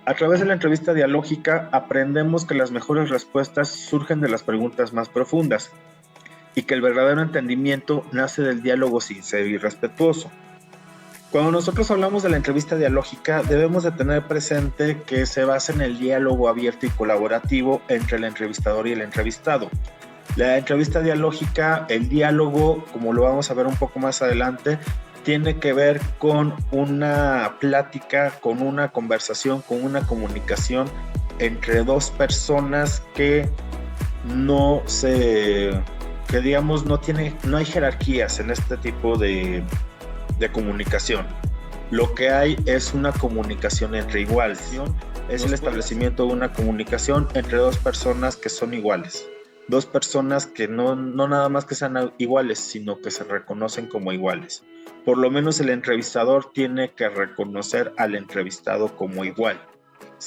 A través de la entrevista dialógica aprendemos que las mejores respuestas surgen de las preguntas más profundas y que el verdadero entendimiento nace del diálogo sincero y respetuoso. Cuando nosotros hablamos de la entrevista dialógica, debemos de tener presente que se basa en el diálogo abierto y colaborativo entre el entrevistador y el entrevistado. La entrevista dialógica, el diálogo, como lo vamos a ver un poco más adelante, tiene que ver con una plática, con una conversación, con una comunicación entre dos personas que no hay jerarquías en este tipo de comunicación. Lo que hay es una comunicación entre iguales. Es el establecimiento de una comunicación entre dos personas que son iguales. Dos personas que no nada más que sean iguales, sino que se reconocen como iguales. Por lo menos el entrevistador tiene que reconocer al entrevistado como igual.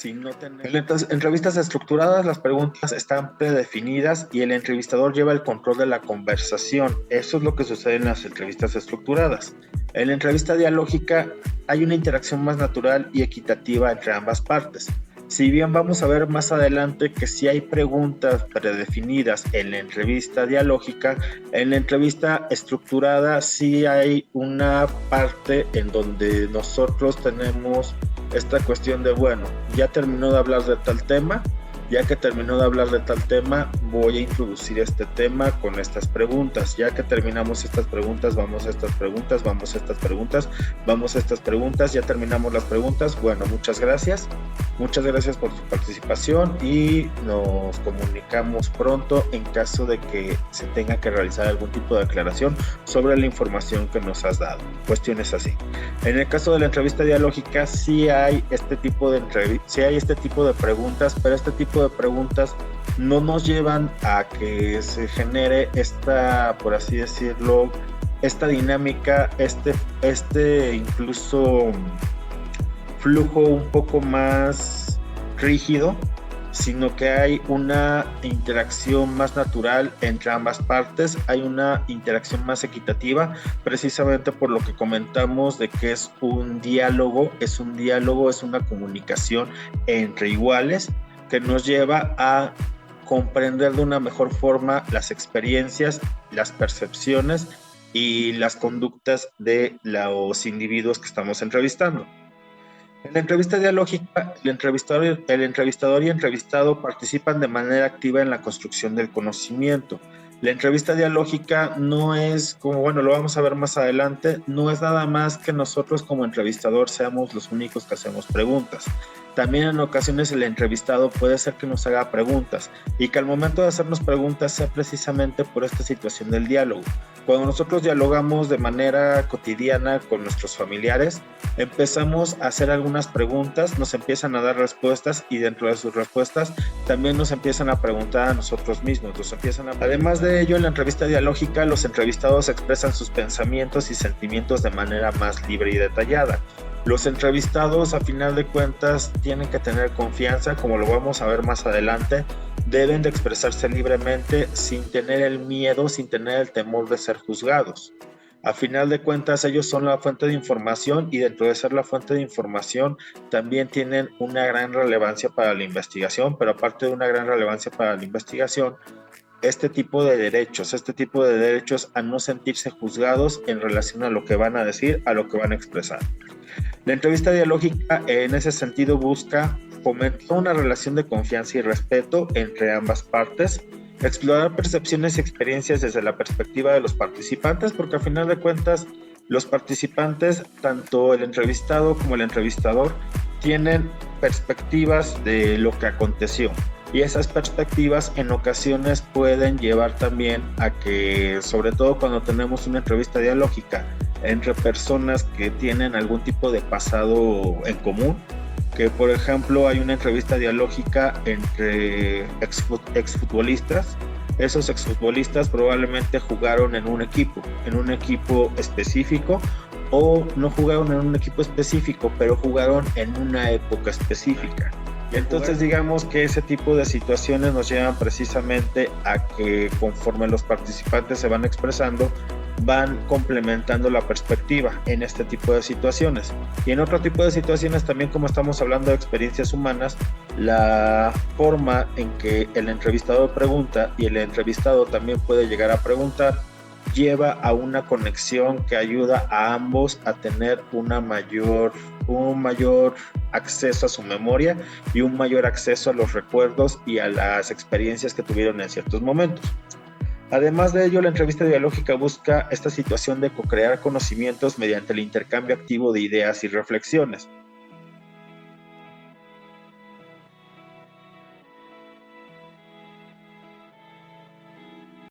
En las entrevistas estructuradas, las preguntas están predefinidas y el entrevistador lleva el control de la conversación. Eso es lo que sucede en las entrevistas estructuradas. En la entrevista dialógica hay una interacción más natural y equitativa entre ambas partes. Si bien vamos a ver más adelante que sí hay preguntas predefinidas en la entrevista dialógica, en la entrevista estructurada sí hay una parte en donde nosotros tenemos esta cuestión de, bueno, ya terminó de hablar de tal tema, ya que terminó de hablar de tal tema, voy a introducir este tema con estas preguntas. Ya que terminamos estas preguntas, vamos a estas preguntas, vamos a estas preguntas, vamos a estas preguntas, ya terminamos las preguntas. Bueno, muchas gracias. Muchas gracias por su participación y nos comunicamos pronto en caso de que se tenga que realizar algún tipo de aclaración sobre la información que nos has dado. Cuestiones así. En el caso de la entrevista dialógica sí hay este tipo de preguntas, pero este tipo de preguntas no nos llevan a que se genere esta, por así decirlo, esta dinámica, incluso flujo un poco más rígido, sino que hay una interacción más natural entre ambas partes, hay una interacción más equitativa, precisamente por lo que comentamos de que es un diálogo, es una comunicación entre iguales que nos lleva a comprender de una mejor forma las experiencias, las percepciones y las conductas de los individuos que estamos entrevistando. En la entrevista dialógica, el entrevistador y entrevistado participan de manera activa en la construcción del conocimiento. La entrevista dialógica no es, como bueno, lo vamos a ver más adelante, no es nada más que nosotros como entrevistador seamos los únicos que hacemos preguntas. También en ocasiones el entrevistado puede ser que nos haga preguntas y que al momento de hacernos preguntas sea precisamente por esta situación del diálogo. Cuando nosotros dialogamos de manera cotidiana con nuestros familiares, empezamos a hacer algunas preguntas, nos empiezan a dar respuestas y dentro de sus respuestas también nos empiezan a preguntar a nosotros mismos. Además de ello, en la entrevista dialógica los entrevistados expresan sus pensamientos y sentimientos de manera más libre y detallada. Los entrevistados, a final de cuentas, tienen que tener confianza, como lo vamos a ver más adelante. Deben de expresarse libremente sin tener el miedo, sin tener el temor de ser juzgados. A final de cuentas, ellos son la fuente de información y dentro de ser la fuente de información también tienen una gran relevancia para la investigación, pero aparte de una gran relevancia para la investigación, este tipo de derechos a no sentirse juzgados en relación a lo que van a decir, a lo que van a expresar. La entrevista dialógica en ese sentido busca fomentar una relación de confianza y respeto entre ambas partes, explorar percepciones y experiencias desde la perspectiva de los participantes, porque a final de cuentas los participantes, tanto el entrevistado como el entrevistador, tienen perspectivas de lo que aconteció. Y esas perspectivas en ocasiones pueden llevar también a que, sobre todo cuando tenemos una entrevista dialógica entre personas que tienen algún tipo de pasado en común, que por ejemplo hay una entrevista dialógica entre exfutbolistas. Esos exfutbolistas probablemente jugaron en un equipo específico, o no jugaron en un equipo específico, pero jugaron en una época específica. Entonces digamos que ese tipo de situaciones nos llevan precisamente a que conforme los participantes se van expresando, van complementando la perspectiva en este tipo de situaciones. Y en otro tipo de situaciones también, como estamos hablando de experiencias humanas, la forma en que el entrevistador pregunta y el entrevistado también puede llegar a preguntar lleva a una conexión que ayuda a ambos a tener un mayor acceso a su memoria y un mayor acceso a los recuerdos y a las experiencias que tuvieron en ciertos momentos. Además de ello, la entrevista dialógica busca esta situación de co-crear conocimientos mediante el intercambio activo de ideas y reflexiones.